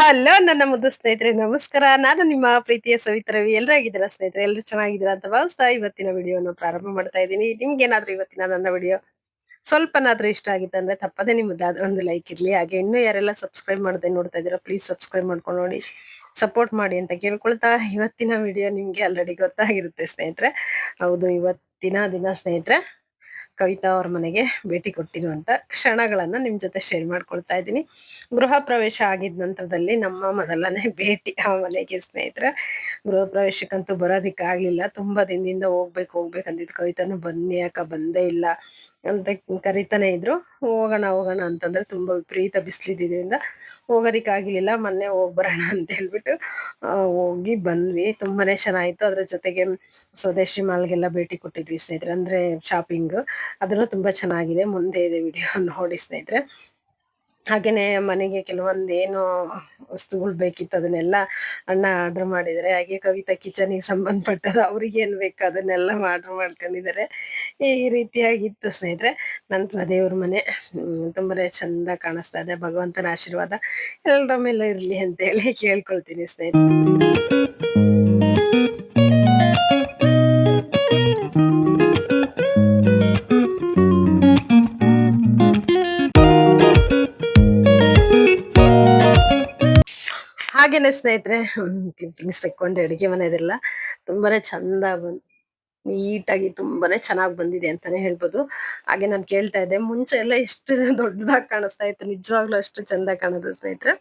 Hello ನನ್ನ ಮುದ್ದು ಸ್ನೇಹಿತರೆ, ನಮಸ್ಕಾರ. ನಾನು ನಿಮ್ಮ ಪ್ರೀತಿಯ ಸವಿತಾ ರವಿ. ಎಲ್ಲರೂ ಆಗಿದ್ದೀರಾ ಸ್ನೇಹಿತರೆ? ಎಲ್ಲರೂ ಚೆನ್ನಾಗಿದ್ದೀರಾ ಅಂತ ಭಾವಿಸ್ತಾ ಇವತ್ತಿನ ವಿಡಿಯೋನ ಪ್ರಾರಂಭ ಮಾಡ್ತಾ ಇದ್ದೀನಿ. ನಿಮ್ಗೇನಾದ್ರೂ ಇವತ್ತಿನ ನನ್ನ ವಿಡಿಯೋ ಸ್ವಲ್ಪನಾದ್ರೂ ಇಷ್ಟ ಆಗಿತ್ತು ಅಂದ್ರೆ ತಪ್ಪದೆ ನಿಮ್ಮದಾದ ಒಂದು ಲೈಕ್ ಇರ್ಲಿ. ಹಾಗೆ ಇನ್ನೂ ಯಾರೆಲ್ಲ ಸಬ್ಸ್ಕ್ರೈಬ್ ಮಾಡದೆ ನೋಡ್ತಾ ಇದ್ದೀರಾ, ಪ್ಲೀಸ್ ಸಬ್ಸ್ಕ್ರೈಬ್ ಮಾಡ್ಕೊಂಡು ನೋಡಿ, ಸಪೋರ್ಟ್ ಮಾಡಿ ಅಂತ ಕೇಳ್ಕೊಳ್ತಾ ಇವತ್ತಿನ ವಿಡಿಯೋ ನಿಮ್ಗೆ ಆಲ್ರೆಡಿ ಗೊತ್ತಾಗಿರುತ್ತೆ ಸ್ನೇಹಿತರೆ. ಹೌದು, ಇವತ್ತಿನ ದಿನ ಸ್ನೇಹಿತರೆ ಕವಿತಾ ಅವ್ರ ಮನೆಗೆ ಭೇಟಿ ಕೊಟ್ಟಿರುವಂತ ಕ್ಷಣಗಳನ್ನ ನಿಮ್ ಜೊತೆ ಶೇರ್ ಮಾಡ್ಕೊಳ್ತಾ ಇದ್ದೀನಿ. ಗೃಹ ಪ್ರವೇಶ ಆಗಿದ ನಂತರದಲ್ಲಿ ನಮ್ಮ ಮೊದಲನೇ ಭೇಟಿ ಆ ಮನೆಗೆ ಸ್ನೇಹಿತರೆ. ಗೃಹ ಪ್ರವೇಶಕ್ಕಂತೂ ಬರೋದಿಕ್ಕಾಗ್ಲಿಲ್ಲ. ತುಂಬಾ ದಿನದಿಂದ ಹೋಗ್ಬೇಕಂದಿದ್ ಕವಿತಾನು ಬನ್ನಿ ಅಕ್ಕ, ಬಂದೇ ಇಲ್ಲ ಅಂತ ಕರಿತಾನೆ ಇದ್ರು. ಹೋಗೋಣ ಹೋಗೋಣ ಅಂತಂದ್ರೆ ತುಂಬಾ ವಿಪರೀತ ಬಿಸಿಲಿದ್ದಿದ್ರಿಂದ ಹೋಗೋದಿಕ್ಕಾಗ್ಲಿಲ್ಲ. ಮೊನ್ನೆ ಹೋಗ್ಬರೋಣ ಅಂತ ಹೇಳ್ಬಿಟ್ಟು ಹೋಗಿ ಬಂದ್ವಿ. ತುಂಬಾನೇ ಚೆನ್ನಾಗಿತ್ತು. ಅದ್ರ ಜೊತೆಗೆ ಸ್ವದೇಶಿ ಮಾಲ್ಗೆಲ್ಲ ಭೇಟಿ ಕೊಟ್ಟಿದ್ವಿ ಸ್ನೇಹಿತರೆ, ಅಂದ್ರೆ ಶಾಪಿಂಗ್. ಅದನ್ನು ತುಂಬಾ ಚೆನ್ನಾಗಿದೆ. ಮುಂದೆ ಇದೆ ವಿಡಿಯೋ ನೋಡಿ ಸ್ನೇಹಿತರೆ. ಹಾಗೇನೆ ಮನೆಗೆ ಕೆಲವೊಂದು ಏನು ವಸ್ತುಗಳು ಬೇಕಿತ್ತು ಅದನ್ನೆಲ್ಲ ಅಣ್ಣ ಆರ್ಡರ್ ಮಾಡಿದ್ದಾರೆ. ಹಾಗೆ ಕವಿತಾ ಕಿಚನಿಗೆ ಸಂಬಂಧಪಟ್ಟದ ಅವ್ರಿಗೆ ಏನ್ ಬೇಕು ಅದನ್ನೆಲ್ಲ ಆರ್ಡರ್ ಮಾಡ್ಕೊಂಡಿದ್ದಾರೆ. ಈ ರೀತಿಯಾಗಿತ್ತು ಸ್ನೇಹಿತರೆ. ನಂತರ ದೇವ್ರ ಮನೆ ತುಂಬಾನೇ ಚಂದ ಕಾಣಿಸ್ತಾ ಇದೆ. ಭಗವಂತನ ಆಶೀರ್ವಾದ ಎಲ್ಲರ ಮೇಲೆ ಇರ್ಲಿ ಅಂತ ಹೇಳಿ ಕೇಳ್ಕೊಳ್ತೀನಿ ಸ್ನೇಹಿತರೆ. ಹಾಗೇನೆ ಸ್ನೇಹಿತರೆ, ಕ್ಲಿಪ್ಪಿಂಗ್ಸ್ ತೆಕ್ಕೊಂಡು ಅಡಿಗೆ ಮನೆದೆಲ್ಲ ತುಂಬಾನೇ ಚಂದ ನೀಟಾಗಿ ತುಂಬಾನೇ ಚೆನ್ನಾಗಿ ಬಂದಿದೆ ಅಂತಾನೆ ಹೇಳ್ಬೋದು. ಹಾಗೆ ನಾನು ಕೇಳ್ತಾ ಇದ್ದೆ, ಮುಂಚೆ ಎಲ್ಲ ಎಷ್ಟು ದೊಡ್ಡದಾಗಿ ಕಾಣಿಸ್ತಾ ಇತ್ತು, ನಿಜವಾಗ್ಲೂ ಅಷ್ಟು ಚಂದ ಕಾಣೋದು ಸ್ನೇಹಿತರೆ.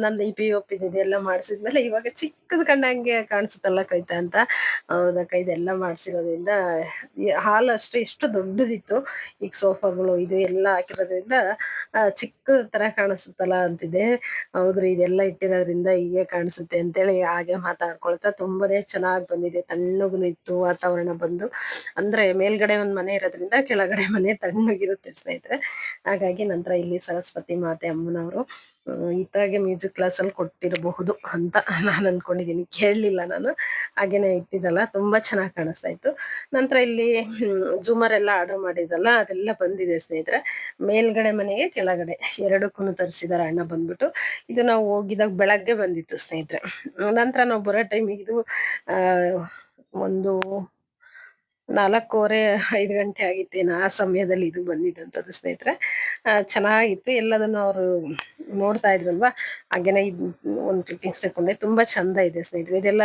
ನಂದು ಈ POP ಇದೆಲ್ಲ ಮಾಡಿಸಿದ್ಮೇಲೆ ಇವಾಗ ಚಿಕ್ಕದ ಕಂಡಂಗೆ ಕಾಣಿಸುತ್ತಲ್ಲ ಕವಿತಾ ಅಂತ. ಹೌದಕ್ಕ, ಇದೆಲ್ಲ ಮಾಡ್ಸಿರೋದ್ರಿಂದ ಹಾಲ್ ಅಷ್ಟೇ ಎಷ್ಟು ದೊಡ್ಡದಿತ್ತು. ಈಗ ಸೋಫಾಗಳು ಇದು ಎಲ್ಲ ಹಾಕಿರೋದ್ರಿಂದ ಚಿಕ್ಕ ತರ ಕಾಣಿಸುತ್ತಲ್ಲ ಅಂತಿದೆ. ಹೌದ್ರಿ, ಇದೆಲ್ಲ ಇಟ್ಟಿರೋದ್ರಿಂದ ಹೀಗೆ ಕಾಣಿಸುತ್ತೆ ಅಂತೇಳಿ ಹಾಗೆ ಮಾತಾಡ್ಕೊಳ್ತಾ ತುಂಬಾನೇ ಚೆನ್ನಾಗಿ ಬಂದಿದೆ. ತಣ್ಣಗೂ ಇತ್ತು ವಾತಾವರಣ ಬಂದು. ಅಂದ್ರೆ ಮೇಲ್ಗಡೆ ಒಂದ್ ಮನೆ ಇರೋದ್ರಿಂದ ಕೆಳಗಡೆ ಮನೆ ತಣ್ಣಗಿರುತ್ತೆ ಸ್ನೇಹಿತರೆ. ಹಾಗಾಗಿ ನಂತರ ಇಲ್ಲಿ ಸರಸ್ವತಿ ಮಾತೆ ಅಮ್ಮನವರು ಇತ್ತಾಗೆ ಮ್ಯೂಸಿಕ್ ಕ್ಲಾಸ್ ಅಲ್ಲಿ ಕೊಟ್ಟಿರಬಹುದು ಅಂತ ನಾನು ಅನ್ಕೊಂಡಿದೀನಿ. ಕೇಳಲಿಲ್ಲ ನಾನು. ಹಾಗೇನೆ ಇಟ್ಟಿದ್ದಲ್ಲ, ತುಂಬಾ ಚೆನ್ನಾಗಿ ಕಾಣಿಸ್ತಾ ಇತ್ತು. ನಂತರ ಇಲ್ಲಿ ಜೂಮರ್ ಎಲ್ಲ ಆರ್ಡರ್ ಮಾಡಿದ್ರಲ್ಲ ಅದೆಲ್ಲ ಬಂದಿದೆ ಸ್ನೇಹಿತರೆ. ಮೇಲ್ಗಡೆ ಮನೆಗೆ ಕೆಳಗಡೆ ಎರಡಕ್ಕೂ ತರಿಸಿದಾರೆ ಅಣ್ಣ ಬಂದ್ಬಿಟ್ಟು. ಇದು ನಾವು ಹೋಗಿದಾಗ ಬೆಳಗ್ಗೆ ಬಂದಿತ್ತು ಸ್ನೇಹಿತರೆ. ನಂತರ ನಾವು ಬರೋ ಟೈಮಿಗೆ ಇದು ಒಂದು 4:15, 5 ಗಂಟೆ ಆಗಿತ್ತೇನೋ ಆ ಸಮಯದಲ್ಲಿ ಇದು ಬಂದಿದ್ದಂಥದ್ದು ಸ್ನೇಹಿತರೆ. ಚೆನ್ನಾಗಿತ್ತು. ಎಲ್ಲದನ್ನು ಅವರು ನೋಡ್ತಾ ಇದ್ರಲ್ವಾ, ಹಾಗೇನೆ ಒಂದು ಕ್ಲಿಪ್ಪಿಂಗ್ಸ್ ತಕೊಂಡೆ. ತುಂಬಾ ಚಂದ ಇದೆ ಸ್ನೇಹಿತರೆ. ಇದೆಲ್ಲ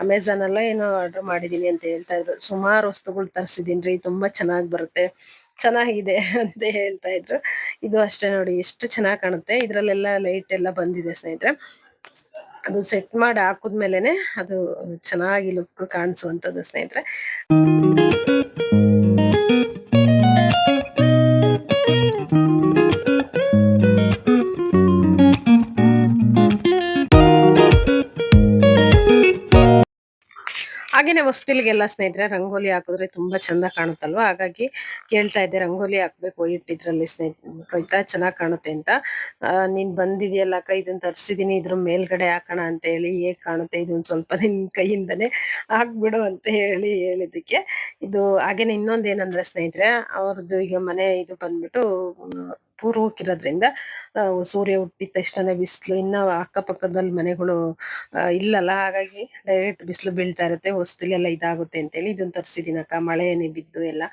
ಅಮೆಝಾನ್ ಅಲ್ಲ ಏನೋ ಆರ್ಡರ್ ಮಾಡಿದೀನಿ ಅಂತ ಹೇಳ್ತಾ ಇದ್ರು. ಸುಮಾರು ವಸ್ತುಗಳು ತರಿಸಿದೀನ್ರಿ, ತುಂಬಾ ಚೆನ್ನಾಗಿ ಬರುತ್ತೆ, ಚೆನ್ನಾಗಿದೆ ಅಂತ ಹೇಳ್ತಾ ಇದ್ರು. ಇದು ಅಷ್ಟೇ ನೋಡಿ, ಎಷ್ಟು ಚೆನ್ನಾಗಿ ಕಾಣುತ್ತೆ. ಇದ್ರಲ್ಲೆಲ್ಲ ಲೈಟ್ ಎಲ್ಲ ಬಂದಿದೆ ಸ್ನೇಹಿತರೆ. ಅದು ಸೆಟ್ ಮಾಡಿ ಹಾಕುದ್ಮೇಲೆನೆ ಅದು ಚೆನ್ನಾಗಿ ಲುಕ್ ಕಾಣಿಸುವಂತದ್ದು ಸ್ನೇಹಿತರೆ. ಹಾಗೇನೆ ಹೊಸ್ತಿಲ್ಗೆಲ್ಲ ಸ್ನೇಹಿತರೆ ರಂಗೋಲಿ ಹಾಕಿದ್ರೆ ತುಂಬಾ ಚಂದ ಕಾಣುತ್ತಲ್ವಾ. ಹಾಗಾಗಿ ಕೇಳ್ತಾ ಇದ್ದೆ, ರಂಗೋಲಿ ಹಾಕ್ಬೇಕು ಇಟ್ಟಿದ್ರಲ್ಲಿ ಕವಿತಾ, ಚೆನ್ನಾಗ್ ಕಾಣುತ್ತೆ ಅಂತ. ನೀನ್ ಬಂದಿದ್ಯಲ್ಲ ಅಕ್ಕ, ಇದನ್ನ ತರ್ಸಿದೀನಿ, ಇದ್ರ ಮೇಲ್ಗಡೆ ಹಾಕೋಣ ಅಂತ ಹೇಳಿ. ಹೇಗ್ ಕಾಣುತ್ತೆ ಇದೊಂದ್ ಸ್ವಲ್ಪ ನಿನ್ ಕೈಯಿಂದನೇ ಹಾಕ್ಬಿಡು ಅಂತ ಹೇಳಿದಕ್ಕೆ ಇದು. ಹಾಗೇನೆ ಇನ್ನೊಂದ್ ಏನಂದ್ರೆ ಸ್ನೇಹಿತರೆ, ಅವ್ರದ್ದು ಈಗ ಮನೆ ಇದು ಬಂದ್ಬಿಟ್ಟು ಪೂರ್ವಕ್ಕಿರೋದ್ರಿಂದ ಸೂರ್ಯ ಹುಟ್ಟಿದ ತಕ್ಷಣ ಬಿಸಿಲು, ಇನ್ನ ಅಕ್ಕಪಕ್ಕದಲ್ಲಿ ಮನೆಗಳು ಇಲ್ಲಲ್ಲ. ಹಾಗಾಗಿ ಡೈರೆಕ್ಟ್ ಬಿಸಿಲು ಬೀಳ್ತಾ ಇರುತ್ತೆ, ಹೊಸ್ತಿಲೆಲ್ಲ ಇದಾಗುತ್ತೆ ಅಂತೇಳಿ ಇದನ್ನ ತರ್ಸಿದೀನಕ್ಕ. ಮಳೆ ಏನೇ ಬಿದ್ದು ಎಲ್ಲ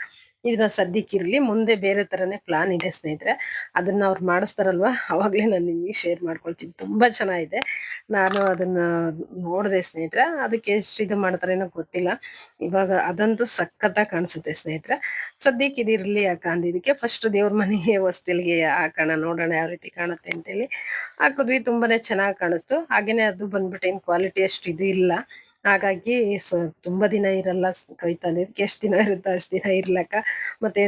ಇದನ್ನ ಸದ್ಯಕ್ಕಿರ್ಲಿ, ಮುಂದೆ ಬೇರೆ ತರನೇ ಪ್ಲಾನ್ ಇದೆ ಸ್ನೇಹಿತರೆ. ಅದನ್ನ ಅವ್ರು ಮಾಡಿಸ್ತಾರಲ್ವಾ ಅವಾಗ್ಲೇ ನಾನು ನಿಮ್ಗೆ ಶೇರ್ ಮಾಡ್ಕೊಳ್ತೀನಿ. ತುಂಬಾ ಚೆನ್ನಾಗಿದೆ. ನಾನು ಅದನ್ನ ನೋಡಿದೆ ಸ್ನೇಹಿತರೆ. ಅದಕ್ಕೆ ಎಷ್ಟು ಇದು ಮಾಡ್ತಾರೇನೋ ಗೊತ್ತಿಲ್ಲ. ಇವಾಗ ಅದಂತೂ ಸಖತ್ತಾಗಿ ಕಾಣಿಸುತ್ತೆ ಸ್ನೇಹಿತರೆ. ಸದ್ಯಕ್ಕೆ ಇದಿರ್ಲಿ ಅಕ್ಕ ಅಂದಿದ್ದಕ್ಕೆ ಫಸ್ಟ್ ದೇವ್ರ ಮನೆಗೆ ಹೊಸ್ತಿಲ್ಗೆ ಹಾಕೋಣ, ನೋಡೋಣ ಯಾವ ರೀತಿ ಕಾಣುತ್ತೆ ಅಂತೇಳಿ ಹಾಕಿದ್ವಿ. ತುಂಬಾನೇ ಚೆನ್ನಾಗಿ ಕಾಣಿಸ್ತು. ಹಾಗೇನೆ ಅದು ಬಂದ್ಬಿಟ್ಟು ಏನ್ ಕ್ವಾಲಿಟಿ ಅಷ್ಟು ಇದು ಇಲ್ಲ. ಹಾಗಾಗಿ ತುಂಬಾ ದಿನ ಇರಲ್ಲ ಕವಿತಾ ಅಂದಿದ್ದಕ್ಕೆ, ಎಷ್ಟ್ ದಿನ ಇರುತ್ತೋ ಅಷ್ಟ್ ದಿನ ಇರ್ಲಕ್ಕ, ಮತ್ತೆ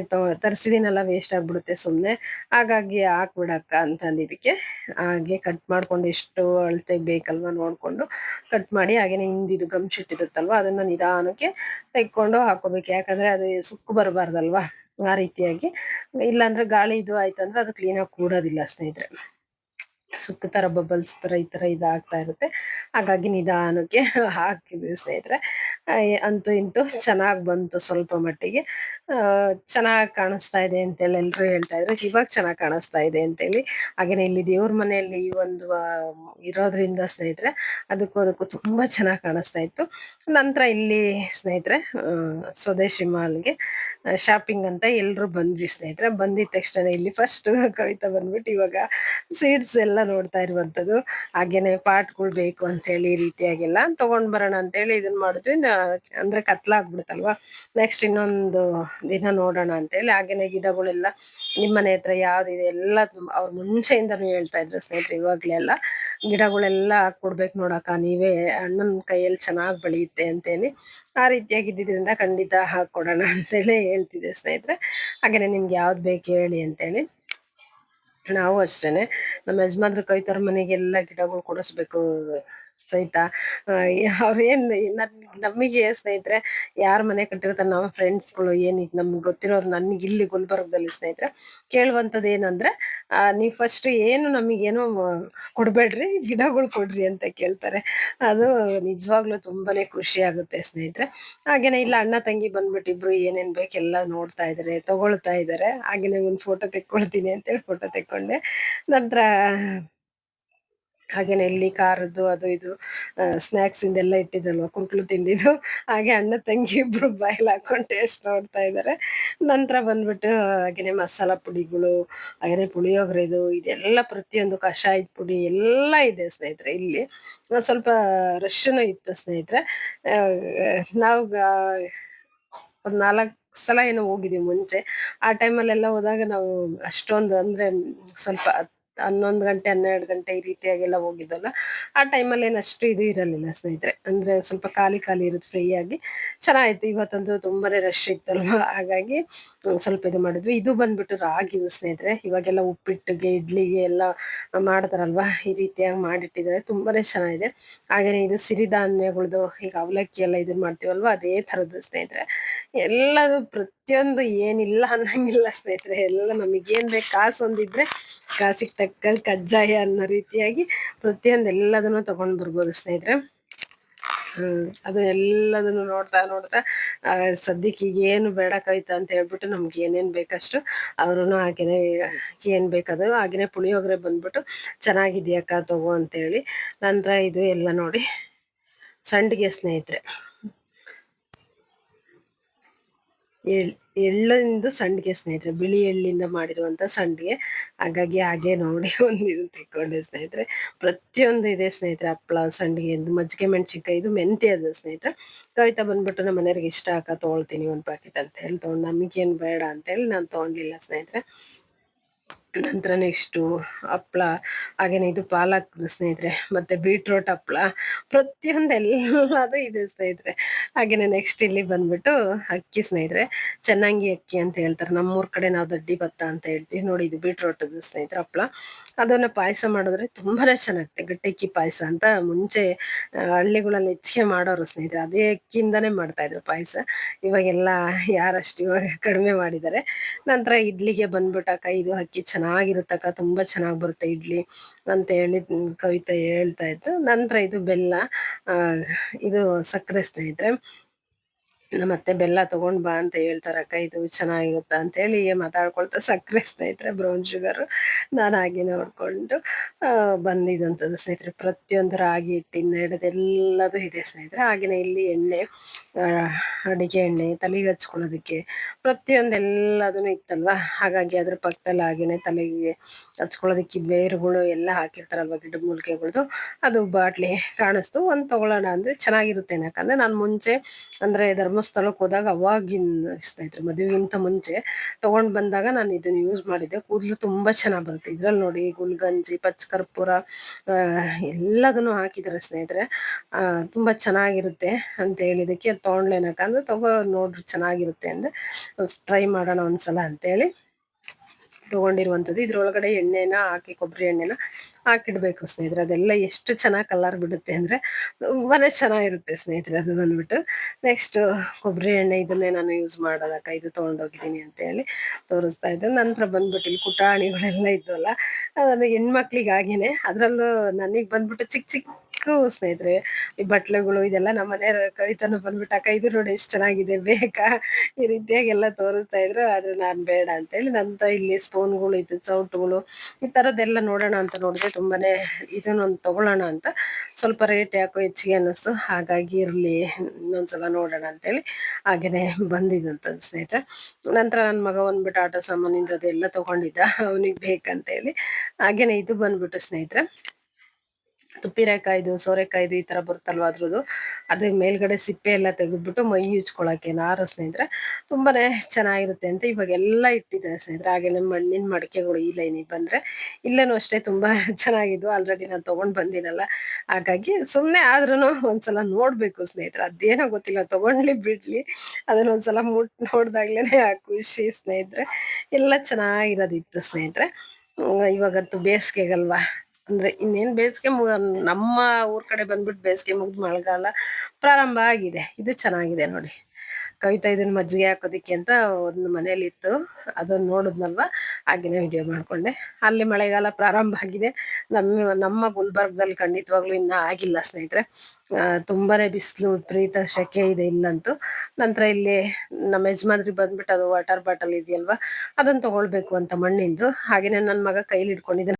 ತರ್ಸಿದಿನೆಲ್ಲ ವೇಸ್ಟ್ ಆಗ್ಬಿಡುತ್ತೆ ಸುಮ್ನೆ. ಹಾಗಾಗಿ ಹಾಕ್ಬಿಡಕ್ಕ ಅಂತ ಅಂದಿದ್ದಕ್ಕೆ ಹಾಗೆ ಕಟ್ ಮಾಡ್ಕೊಂಡು ಎಷ್ಟು ಅಳತೆ ಬೇಕಲ್ವಾ ನೋಡ್ಕೊಂಡು ಕಟ್ ಮಾಡಿ, ಹಾಗೇನೆ ಹಿಂದಿದು ಗಮ್ ಶೀಟ್ ಇರುತ್ತಲ್ವಾ ಅದನ್ನ ನಿಧಾನಕ್ಕೆ ತೆಕ್ಕೊಂಡು ಹಾಕೋಬೇಕು. ಯಾಕಂದ್ರೆ ಅದು ಸುಕ್ಕು ಬರಬಾರ್ದಲ್ವಾ, ಆ ರೀತಿಯಾಗಿ. ಇಲ್ಲಾಂದ್ರೆ ಗಾಳಿ ಇದು ಆಯ್ತಂದ್ರೆ ಅದು ಕ್ಲೀನಾಗಿ ಕೂಡೋದಿಲ್ಲ ಸ್ನೇಹಿತರೆ. ಸುಕ್ಕ ತರ ಬಬಲ್ಸ್ ತರ ಈ ತರ ಇದಾಗ್ತಾ ಇರುತ್ತೆ. ಹಾಗಾಗಿ ನಿಧಾನಕ್ಕೆ ಹಾಕಿದ್ವಿ ಸ್ನೇಹಿತರೆ. ಅಂತೂ ಇಂತೂ ಚೆನ್ನಾಗ್ ಬಂತು ಸ್ವಲ್ಪ ಮಟ್ಟಿಗೆ. ಚೆನ್ನಾಗ್ ಕಾಣಿಸ್ತಾ ಇದೆ ಅಂತೇಳಿ ಎಲ್ರು ಹೇಳ್ತಾ ಇದ್ರು. ಇವಾಗ ಚೆನ್ನಾಗ್ ಕಾಣಿಸ್ತಾ ಇದೆ ಅಂತೇಳಿ. ಹಾಗೇನೆ ಇಲ್ಲಿ ದೇವ್ರ ಮನೆಯಲ್ಲಿ ಈ ಒಂದು ಇರೋದ್ರಿಂದ ಸ್ನೇಹಿತರೆ ಅದಕ್ಕೂ ತುಂಬಾ ಚೆನ್ನಾಗ್ ಕಾಣಿಸ್ತಾ ಇತ್ತು. ನಂತರ ಇಲ್ಲಿ ಸ್ನೇಹಿತರೆ ಸ್ವದೇಶಿ ಮಾಲ್‌ಗೆ ಶಾಪಿಂಗ್ ಅಂತ ಎಲ್ರು ಬಂದ್ವಿ ಸ್ನೇಹಿತರೆ. ಬಂದಿದ್ ತಕ್ಷಣ ಇಲ್ಲಿ ಫಸ್ಟ್ ಕವಿತಾ ಬಂದ್ಬಿಟ್ಟು ಇವಾಗ ಸೀಡ್ಸ್ ಎಲ್ಲ ನೋಡ್ತಾ ಇರುವಂತದ್ದು. ಹಾಗೇನೆ ಪಾಟ್‌ಗಳು ಬೇಕು ಅಂತ ಹೇಳಿ ಈ ರೀತಿಯಾಗೆಲ್ಲ ತಗೊಂಡ್ ಬರೋಣ ಅಂತೇಳಿ ಇದನ್ ಮಾಡಿದ್ವಿ. ಅಂದ್ರೆ ಕತ್ಲಾಗ್ಬಿಡುತ್ತಲ್ವಾ, ನೆಕ್ಸ್ಟ್ ಇನ್ನೊಂದು ದಿನ ನೋಡೋಣ ಅಂತೇಳಿ. ಹಾಗೇನೆ ಗಿಡಗಳೆಲ್ಲ ನಿಮ್ಮನೆ ಹತ್ರ ಯಾವ್ದಿದೆ ಎಲ್ಲ ಅವ್ರು ಮುಂಚೆಯಿಂದಾನು ಹೇಳ್ತಾ ಇದ್ರು ಸ್ನೇಹಿತರೆ. ಇವಾಗ್ಲೇ ಎಲ್ಲ ಗಿಡಗಳೆಲ್ಲ ಕೊಡ್ಬೇಕು ನೋಡಕ್ಕ, ನೀವೇ ಅಣ್ಣನ್ ಕೈಯಲ್ಲಿ ಚೆನ್ನಾಗ್ ಬೆಳೆಯುತ್ತೆ ಅಂತೇಳಿ. ಆ ರೀತಿಯಾಗಿದ್ದರಿಂದ ಖಂಡಿತ ಹಾಕೊಡೋಣ ಅಂತೇಳಿ ಹೇಳ್ತಿದ್ದೆ ಸ್ನೇಹಿತರೆ. ಹಾಗೇನೆ ನಿಮ್ಗೆ ಯಾವ್ದು ಬೇಕು ಹೇಳಿ ಅಂತೇಳಿ. ನಾವು ಅಷ್ಟೇನೆ ನಮ್ಮ ಯಜಮಾನ್ರು ಕವಿತಾರ ಮನೆಗೆಲ್ಲ ಗಿಡಗಳು ಕೊಡಿಸ್ಬೇಕು ಸಹಿತ. ಅವ್ರೇನ್ ನಮಗೆ ಸ್ನೇಹಿತರೆ ಯಾರ್ ಮನೆ ಕಟ್ಟಿರ್ತಾರ ನಮ್ಮ ಫ್ರೆಂಡ್ಸ್ಗಳು ಏನೀಗ ನಮ್ಗೆ ಗೊತ್ತಿರೋರು ನನ್ಗೆ ಇಲ್ಲಿ ಗುಲ್ಬರ್ಗದಲ್ಲಿ ಸ್ನೇಹಿತರೆ ಕೇಳುವಂಥದ್ದು ಏನಂದ್ರೆ ನೀವ್ ಫಸ್ಟ್ ಏನು ನಮಗೇನು ಕೊಡ್ಬೇಡ್ರಿ, ಗಿಡಗಳು ಕೊಡ್ರಿ ಅಂತ ಕೇಳ್ತಾರೆ. ಅದು ನಿಜವಾಗ್ಲೂ ತುಂಬಾನೇ ಖುಷಿ ಆಗುತ್ತೆ ಸ್ನೇಹಿತರೆ. ಹಾಗೇನೆ ಇಲ್ಲ ಅಣ್ಣ ತಂಗಿ ಬಂದ್ಬಿಟ್ಟು ಇಬ್ರು ಏನೇನ್ ಬೇಕೆಲ್ಲ ನೋಡ್ತಾ ಇದಾರೆ, ತಗೊಳ್ತಾ ಇದಾರೆ. ಹಾಗೇನೆ ಒಂದ್ ಫೋಟೋ ತೆಕ್ಕೊಳ್ತೀನಿ ಅಂತೇಳಿ ಫೋಟೋ ತೆಕ್ಕೊಂಡೆ. ನಂತರ ಹಾಗೇನೆ ಇಲ್ಲಿ ಖಾರದ್ದು ಅದು ಇದು ಸ್ನಾಕ್ಸ್ ಇಂದೆಲ್ಲ ಇಟ್ಟಿದ್ರಲ್ವ, ಕುರ್ಕುಲು ತಿಂಡಿದು. ಹಾಗೆ ಅಣ್ಣ ತಂಗಿ ಇಬ್ರು ಬಾಯ್ಲ್ ಹಾಕೊಂಡು ಟೇಸ್ಟ್ ನೋಡ್ತಾ ಇದಾರೆ. ನಂತರ ಬಂದ್ಬಿಟ್ಟು ಹಾಗೇನೆ ಮಸಾಲಾ ಪುಡಿಗಳು, ಹಾಗೇನೆ ಪುಳಿಯೋಗರೆದು ಇದೆಲ್ಲ ಪ್ರತಿಯೊಂದು ಕಷಾಯದ ಪುಡಿ ಎಲ್ಲ ಇದೆ ಸ್ನೇಹಿತರೆ ಇಲ್ಲಿ. ಸ್ವಲ್ಪ ರಶ್ನು ಇತ್ತು ಸ್ನೇಹಿತರೆ. ನಾವು ಒಂದ್ 4 ಸಲ ಏನೋ ಹೋಗಿದೀವಿ ಮುಂಚೆ. ಆ ಟೈಮಲ್ಲೆಲ್ಲ ಹೋದಾಗ ನಾವು ಅಷ್ಟೊಂದು ಅಂದ್ರೆ ಸ್ವಲ್ಪ 11 ಗಂಟೆ 12 ಗಂಟೆ ಈ ರೀತಿಯಾಗೆಲ್ಲ ಹೋಗಿದ್ವಲ್ಲ. ಆ ಟೈಮಲ್ಲಿ ಏನು ಅಷ್ಟು ಇದು ಇರಲಿಲ್ಲ ಸ್ನೇಹಿತರೆ. ಅಂದ್ರೆ ಸ್ವಲ್ಪ ಖಾಲಿ ಖಾಲಿ ಇರುತ್ತೆ, ಫ್ರೀ ಆಗಿ ಚೆನ್ನಾಗಿತ್ತು. ಇವತ್ತಂತೂ ತುಂಬಾನೇ ರಶ್ ಇತ್ತಲ್ವಾ, ಹಾಗಾಗಿ ಸ್ವಲ್ಪ ಇದು ಮಾಡಿದ್ವಿ. ಇದು ಬಂದ್ಬಿಟ್ಟು ರಾಗಿದು ಸ್ನೇಹಿತರೆ. ಇವಾಗೆಲ್ಲ ಉಪ್ಪಿಟ್ಟಿಗೆ ಇಡ್ಲಿಗೆ ಎಲ್ಲ ಮಾಡ್ತಾರಲ್ವಾ, ಈ ರೀತಿಯಾಗಿ ಮಾಡಿಟ್ಟಿದ್ದಾರೆ, ತುಂಬಾನೇ ಚೆನ್ನಾಗಿದೆ. ಹಾಗೇನೆ ಇದು ಸಿರಿಧಾನ್ಯಗಳ್ದು, ಈಗ ಅವಲಕ್ಕಿ ಎಲ್ಲ ಇದನ್ ಮಾಡ್ತೀವಲ್ವಾ ಅದೇ ತರದ್ದು ಸ್ನೇಹಿತರೆ. ಎಲ್ಲದು ಪ್ರತಿಯೊಂದು ಏನಿಲ್ಲ ಅನ್ನಂಗಿಲ್ಲ ಸ್ನೇಹಿತರೆ. ಎಲ್ಲ ನಮಗೇನ್ ಬೇಕು ಕಾಸು ಒಂದಿದ್ರೆ ಕಾಸಿಗೆ ತಕ್ಕ ಕಜ್ಜಾಯ ಅನ್ನೋ ರೀತಿಯಾಗಿ ಪ್ರತಿಯೊಂದು ಎಲ್ಲದನ್ನು ತಗೊಂಡ್ ಬರ್ಬೋದು ಸ್ನೇಹಿತರೆ. ಅದು ಎಲ್ಲದನ್ನು ನೋಡ್ತಾ ನೋಡ್ತಾ ಸದ್ಯಕ್ಕೆ ಈಗ ಏನು ಬೇಡ ಕವಿತಾ ಅಂತ ಹೇಳ್ಬಿಟ್ಟು ನಮ್ಗೆ ಏನೇನ್ ಬೇಕಷ್ಟು ಅವ್ರುನು ಹಾಗೇನೆ ಏನ್ ಬೇಕದು ಹಾಗೇನೆ ಪುಳಿಯೋಗರೆ ಬಂದ್ಬಿಟ್ಟು ಚೆನ್ನಾಗಿದ್ಯಕ್ಕ ತಗೋ ಅಂತೇಳಿ. ನಂತರ ಇದು ಎಲ್ಲ ನೋಡಿ ಸಂಡಿಗೆ ಸ್ನೇಹಿತರೆ, ಎಳ್ಳಿಂದು ಸಂಡಿಗೆ ಸ್ನೇಹಿತರೆ, ಬಿಳಿ ಎಳ್ಳಿಂದ ಮಾಡಿರುವಂತ ಸಂಡಿಗೆ. ಹಾಗಾಗಿ ಹಾಗೆ ನೋಡಿ ಒಂದು ಇದು ತೆಕ್ಕೊಂಡೆ ಸ್ನೇಹಿತರೆ. ಪ್ರತಿಯೊಂದು ಇದೆ ಸ್ನೇಹಿತರೆ, ಹಪ್ಳ, ಸಂಡಿಗೆ, ಮಜ್ಜಿಗೆ ಮೆಣಸಿನ್ಕಾಯಿ, ಇದು ಮೆಂತ್ಯ ಅದು ಸ್ನೇಹಿತರೆ. ಕವಿತಾ ಬಂದ್ಬಿಟ್ಟು ನಮ್ಮ ಮನೆಯವ್ರಿಗೆ ಇಷ್ಟ ಆಗ ತಗೊಳ್ತೀನಿ ಒಂದ್ ಪ್ಯಾಕೆಟ್ ಅಂತ ಹೇಳಿ ತಗೊಂಡು, ನಮಗೇನ್ ಬೇಡ ಅಂತ ಹೇಳಿ ನಾನು ತಗೊಂಡಿಲ್ಲ ಸ್ನೇಹಿತರೆ. ನಂತರ ನೆಕ್ಸ್ಟು ಹಪ್ಳ, ಹಾಗೇನೆ ಇದು ಪಾಲಕ್ ಸ್ನೇಹಿತರೆ, ಮತ್ತೆ ಬೀಟ್ರೋಟ್ ಹಪ್ಳ, ಪ್ರತಿಯೊಂದು ಎಲ್ಲದು ಇದೆ ಸ್ನೇಹಿತರೆ. ಹಾಗೇನೆ ನೆಕ್ಸ್ಟ್ ಇಲ್ಲಿ ಬಂದ್ಬಿಟ್ಟು ಅಕ್ಕಿ ಸ್ನೇಹಿತರೆ, ಚೆನ್ನಾಗಿ ಅಕ್ಕಿ ಅಂತ ಹೇಳ್ತಾರೆ. ನಮ್ಮೂರ್ ಕಡೆ ನಾವು ದಡ್ಡಿ ಭತ್ತ ಅಂತ ಹೇಳ್ತೀವಿ ನೋಡಿ. ಇದು ಬೀಟ್ರೋಟ್ ಸ್ನೇಹಿತರೆ ಹಪ್ಳ. ಅದನ್ನ ಪಾಯಸ ಮಾಡಿದ್ರೆ ತುಂಬಾನೇ ಚೆನ್ನಾಗುತ್ತೆ. ಗಟ್ಟಿ ಪಾಯಸ ಅಂತ ಮುಂಚೆ ಹಳ್ಳಿಗಳಲ್ಲಿ ಹೆಚ್ಚಿಗೆ ಮಾಡೋರು ಸ್ನೇಹಿತರೆ. ಅದೇ ಅಕ್ಕಿಯಿಂದಾನೇ ಮಾಡ್ತಾ ಇದ್ರು ಪಾಯಸ. ಇವಾಗೆಲ್ಲ ಯಾರಷ್ಟು ಇವಾಗ ಕಡಿಮೆ ಮಾಡಿದ್ದಾರೆ. ನಂತರ ಇಡ್ಲಿಗೆ ಬಂದ್ಬಿಟ್ಟಕ್ಕ ಇದು ಅಕ್ಕಿ ಚೆನ್ನಾಗಿರುತ್ತಕ್ಕ, ತುಂಬಾ ಚೆನ್ನಾಗ್ ಬರುತ್ತೆ ಇಡ್ಲಿ ಅಂತ ಹೇಳಿ ಕವಿತಾ ಹೇಳ್ತಾ ಇತ್ತು. ನಂತರ ಇದು ಬೆಲ್ಲ, ಆ ಇದು ಸಕ್ಕರೆ ಸ್ನೇಹಿತರೆ. ನಮ್ಮತ್ತೆ ಬೆಲ್ಲ ತಗೊಂಡ್ ಬಾ ಅಂತ ಹೇಳ್ತಾರಕ್ಕ, ಇದು ಚೆನ್ನಾಗಿರುತ್ತ ಅಂತ ಹೇಳಿ ಮಾತಾಡ್ಕೊಳ್ತಾ ಸಕ್ಕರೆ ಸ್ನೇಹಿತರೆ, ಬ್ರೌನ್ ಶುಗರ್, ನಾನು ಹಾಗೆ ನೋಡ್ಕೊಂಡು ಬಂದಿದಂಥದ್ದು ಸ್ನೇಹಿತರೆ. ಪ್ರತಿಯೊಂದು ರಾಗಿ ಹಿಟ್ಟಿಂದ ಹಿಡಿದು ಎಲ್ಲದೂ ಇದೆ ಸ್ನೇಹಿತರೆ. ಹಾಗೇನೆ ಇಲ್ಲಿ ಎಣ್ಣೆ, ಅಡಿಗೆ ಎಣ್ಣೆ, ತಲೆಗೆ ಹಚ್ಕೊಳ್ಳೋದಕ್ಕೆ ಪ್ರತಿಯೊಂದು ಎಲ್ಲದೂ ಇತ್ತಲ್ವಾ. ಹಾಗಾಗಿ ಅದ್ರ ಪಕ್ಕದಲ್ಲಿ ಹಾಗೇನೆ ತಲೆಗೆ ಹಚ್ಕೊಳ್ಳೋದಕ್ಕೆ ಬೇರುಗಳು ಎಲ್ಲ ಹಾಕಿರ್ತಾರಲ್ವಾ ಗಿಡ ಮೂಲಿಕೆಗಳ್ದು, ಅದು ಬಾಟ್ಲಿ ಕಾಣಿಸ್ತು. ಒಂದ್ ತಗೊಳ್ಳೋಣ ಅಂದ್ರೆ ಚೆನ್ನಾಗಿರುತ್ತೆ. ಯಾಕಂದ್ರೆ ನಾನು ಮುಂಚೆ ಅಂದ್ರೆ ಧರ್ಮಸ್ಥಳಕ್ಕೆ ಹೋದಾಗ ಅವಾಗಿನ ಸ್ನೇಹಿತರೆ, ಮದುವೆಗಿಂತ ಮುಂಚೆ ತಗೊಂಡ್ ಬಂದಾಗ ನಾನು ಇದನ್ನ ಯೂಸ್ ಮಾಡಿದ್ದೆ. ಕೂದಲು ತುಂಬಾ ಚೆನ್ನಾಗ್ ಬರುತ್ತೆ. ಇದ್ರಲ್ಲಿ ನೋಡಿ ಗುಲ್ಗಂಜಿ, ಪಚ್ಚ ಕರ್ಪೂರ, ಎಲ್ಲದನ್ನು ಹಾಕಿದಾರೆ ಸ್ನೇಹಿತರೆ. ತುಂಬಾ ಚೆನ್ನಾಗಿರುತ್ತೆ ಅಂತ ಹೇಳಿದಕ್ಕೆ ತಗೊಂಡ್ಲೇನಕ್ಕ ಅಂದ್ರೆ ತಗೋ ನೋಡ್ರಿ ಚೆನ್ನಾಗಿರುತ್ತೆ ಅಂದ್ರೆ ಟ್ರೈ ಮಾಡೋಣ ಒಂದ್ಸಲ ಅಂತೇಳಿ ತಗೊಂಡಿರುವಂಥದ್ದು. ಇದ್ರೊಳಗಡೆ ಎಣ್ಣೆನ ಹಾಕಿ, ಕೊಬ್ಬರಿ ಎಣ್ಣೆನ ಹಾಕಿಡ್ಬೇಕು ಸ್ನೇಹಿತರೆ. ಅದೆಲ್ಲ ಎಷ್ಟು ಚೆನ್ನಾಗಿ ಕಲರ್ ಬಿಡುತ್ತೆ ಅಂದ್ರೆ ತುಂಬಾನೇ ಚೆನ್ನಾಗಿರುತ್ತೆ ಸ್ನೇಹಿತರೆ. ಅದು ಬಂದ್ಬಿಟ್ಟು ನೆಕ್ಸ್ಟ್ ಕೊಬ್ಬರಿ ಎಣ್ಣೆ, ಇದನ್ನೇ ನಾನು ಯೂಸ್ ಮಾಡೋದಕ್ಕ, ಇದು ತಗೊಂಡೋಗಿದ್ದೀನಿ ಅಂತ ಹೇಳಿ ತೋರಿಸ್ತಾ ಇದ್ದೆ. ನಂತರ ಬಂದ್ಬಿಟ್ಟು ಇಲ್ಲಿ ಪುಟಾಣಿಗಳೆಲ್ಲ ಇದ್ವಲ್ಲ, ಅದು ಹೆಣ್ಮಕ್ಳಿಗೆ ಆಗೇನೆ. ಅದ್ರಲ್ಲೂ ನನಗ್ ಬಂದ್ಬಿಟ್ಟು ಚಿಕ್ಕ ಚಿಕ್ಕ ಬೇಕು ಸ್ನೇಹಿತರೆ. ಈ ಬಟ್ಲುಗಳು ಇದೆಲ್ಲ ನಮ್ಮ ಮನೆಯವ್ರ ಕವಿತಾನು ಬಂದ್ಬಿಟ್ಟು ಅಕ್ಕ ಇದು ನೋಡಿ ಎಷ್ಟು ಚೆನ್ನಾಗಿದೆ ಬೇಕಾ ಈ ರೀತಿಯಾಗಿ ಎಲ್ಲ ತೋರಿಸ್ತಾ ಇದ್ರು. ಆದ್ರೆ ನಾನ್ ಬೇಡ ಅಂತೇಳಿ ನಂತ ಇಲ್ಲಿ ಸ್ಪೂನ್ಗಳು ಇತ್ತು, ಸೌಟುಗಳು ಈ ತರದ್ದೆಲ್ಲ ನೋಡೋಣ ಅಂತ ನೋಡಿದ್ರೆ ತುಂಬಾನೇ ಇದನ್ನೊಂದು ತಗೊಳ್ಳೋಣ ಅಂತ ಸ್ವಲ್ಪ ರೇಟ್ ಯಾಕೋ ಹೆಚ್ಚಿಗೆ ಅನ್ನಿಸ್ತು. ಹಾಗಾಗಿ ಇರ್ಲಿ ಇನ್ನೊಂದ್ಸಲ ನೋಡೋಣ ಅಂತೇಳಿ ಹಾಗೇನೆ ಬಂದಿದ್ದಂತ ಸ್ನೇಹಿತರೆ. ನಂತರ ನನ್ನ ಮಗ ಬಂದ್ಬಿಟ್ಟು ಆಟ ಸಾಮಾನಿಂದ ಅದೆಲ್ಲ ತಗೊಂಡಿದ್ದ ಅವನಿಗೆ ಬೇಕಂತ ಹೇಳಿ. ಹಾಗೇನೆ ಇದು ಬಂದ್ಬಿಟ್ಟು ಸ್ನೇಹಿತರೆ ತುಪ್ಪಿರೆಕಾಯ್ದು ಸೋರೆಕಾಯ್ದು ಈ ತರ ಬರುತ್ತಲ್ವಾ ಅದ್ರದ್ದು ಅದು ಮೇಲ್ಗಡೆ ಸಿಪ್ಪೆ ಎಲ್ಲ ತೆಗೆದ್ಬಿಟ್ಟು ಮೈ ಉಜ್ಕೊಳಕ್ಕೆ ನಾರು ಸ್ನೇಹಿತರೆ. ತುಂಬಾನೇ ಚೆನ್ನಾಗಿರುತ್ತೆ ಅಂತ ಇವಾಗ ಎಲ್ಲ ಇಟ್ಟಿದ್ದಾರೆ ಸ್ನೇಹಿತರೆ. ಹಾಗೇನೆ ಮಣ್ಣಿನ ಮಡಿಕೆಗಳು ಈ ಲೈನಿಗೆ ಬಂದ್ರೆ ಇಲ್ಲೇನು ಅಷ್ಟೇ ತುಂಬಾ ಚೆನ್ನಾಗಿದ್ವು. ಆಲ್ರೆಡಿ ನಾನು ತಗೊಂಡ್ ಬಂದಿನಲ್ಲ, ಹಾಗಾಗಿ ಸುಮ್ನೆ ಆದ್ರೂನು ಒಂದ್ಸಲ ನೋಡ್ಬೇಕು ಸ್ನೇಹಿತರೆ. ಅದೇನೋ ಗೊತ್ತಿಲ್ಲ ತಗೊಂಡ್ಲಿ ಬಿಡ್ಲಿ ಅದನ್ನ ಒಂದ್ಸಲ ನೋಡ್ದಾಗ್ಲೇನೆ ಆ ಖುಷಿ ಸ್ನೇಹಿತರೆ. ಎಲ್ಲ ಚೆನ್ನಾಗಿರೋದಿತ್ತು ಸ್ನೇಹಿತರೆ. ಇವಾಗಂತೂ ಬೇಸಿಗೆಗಲ್ವಾ, ಅಂದ್ರೆ ಇನ್ನೇನ್ ಬೇಸಿಗೆ ನಮ್ಮ ಊರ್ ಕಡೆ ಬಂದ್ಬಿಟ್ಟು ಬೇಸಿಗೆ ಮುಗ್ದು ಮಳೆಗಾಲ ಪ್ರಾರಂಭ ಆಗಿದೆ. ಇದು ಚೆನ್ನಾಗಿದೆ ನೋಡಿ. ಕವಿತಾ ಇದನ್ನ ಮಜ್ಜಿಗೆ ಹಾಕೋದಿಕ್ಕೆ ಅಂತ ಒಂದು ಮನೇಲಿ ಇತ್ತು, ಅದನ್ನ ನೋಡಿದ್ನಲ್ವಾ ಹಾಗೇನೆ ವಿಡಿಯೋ ಮಾಡ್ಕೊಂಡೆ. ಅಲ್ಲಿ ಮಳೆಗಾಲ ಪ್ರಾರಂಭ ಆಗಿದೆ. ನಮ್ಮ ಗುಲ್ಬರ್ಗದಲ್ಲಿ ಖಂಡಿತವಾಗ್ಲೂ ಇನ್ನ ಆಗಿಲ್ಲ ಸ್ನೇಹಿತರೆ. ತುಂಬಾನೇ ಬಿಸಿಲು ವಿಪರೀತ ಶೆಕೆ ಇದೆ ಇಲ್ಲಂತೂ. ನಂತರ ಇಲ್ಲಿ ನಮ್ಮ ಯಜಮಾನ್ರಿ ಬಂದ್ಬಿಟ್ಟು ಅದು ವಾಟರ್ ಬಾಟಲ್ ಇದೆಯಲ್ವಾ ಅದನ್ನ ತಗೊಳ್ಬೇಕು ಅಂತ ಮಣ್ಣಿಂದು. ಹಾಗೇನೆ ನನ್ ಮಗ ಕೈಲಿ ಹಿಡ್ಕೊಂಡಿದ್ದಾನೆ.